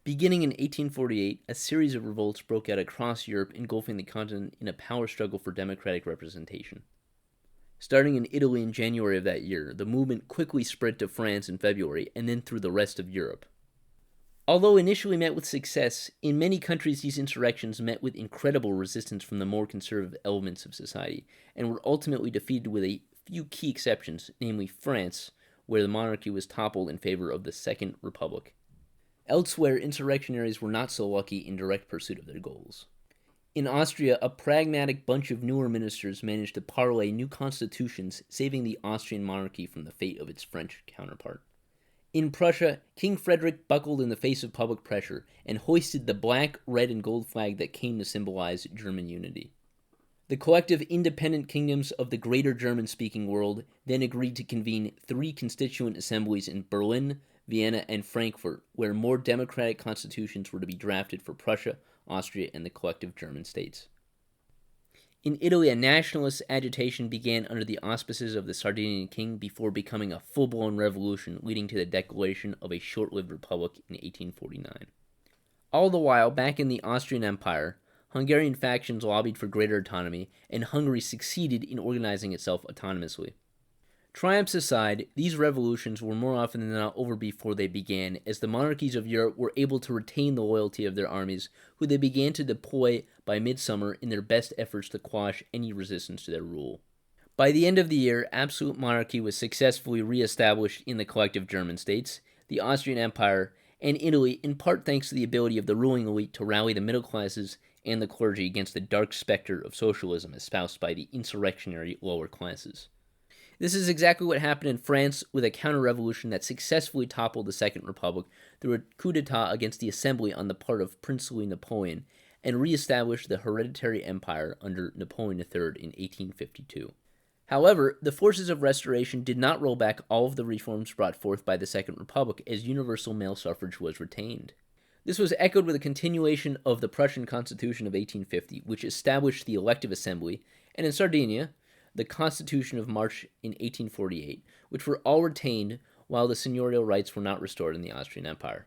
Beginning in 1848, a series of revolts broke out across Europe, engulfing the continent in a power struggle for democratic representation. Starting in Italy in January of that year, the movement quickly spread to France in February and then through the rest of Europe. Although initially met with success, in many countries these insurrections met with incredible resistance from the more conservative elements of society, and were ultimately defeated with a few key exceptions, namely France, where the monarchy was toppled in favor of the Second Republic. Elsewhere, insurrectionaries were not so lucky in direct pursuit of their goals. In Austria, a pragmatic bunch of newer ministers managed to parlay new constitutions, saving the Austrian monarchy from the fate of its French counterpart. In Prussia, King Frederick buckled in the face of public pressure and hoisted the black, red, and gold flag that came to symbolize German unity. The collective independent kingdoms of the greater German-speaking world then agreed to convene 3 constituent assemblies in Berlin, Vienna, and Frankfurt, where more democratic constitutions were to be drafted for Prussia, Austria, and the collective German states. In Italy, a nationalist agitation began under the auspices of the Sardinian king before becoming a full-blown revolution, leading to the declaration of a short-lived republic in 1849. All the while, back in the Austrian Empire, Hungarian factions lobbied for greater autonomy, and Hungary succeeded in organizing itself autonomously. Triumphs aside, these revolutions were more often than not over before they began, as the monarchies of Europe were able to retain the loyalty of their armies, who they began to deploy by midsummer in their best efforts to quash any resistance to their rule. By the end of the year, absolute monarchy was successfully re-established in the collective German states, the Austrian Empire, and Italy, in part thanks to the ability of the ruling elite to rally the middle classes and the clergy against the dark specter of socialism espoused by the insurrectionary lower classes. This is exactly what happened in France with a counter-revolution that successfully toppled the Second Republic through a coup d'etat against the Assembly on the part of Princely Napoleon and re-established the hereditary empire under Napoleon III in 1852. However, the forces of restoration did not roll back all of the reforms brought forth by the Second Republic, as universal male suffrage was retained. This was echoed with a continuation of the Prussian Constitution of 1850, which established the elective assembly, and in Sardinia, the Constitution of March in 1848, which were all retained while the seigneurial rights were not restored in the Austrian Empire.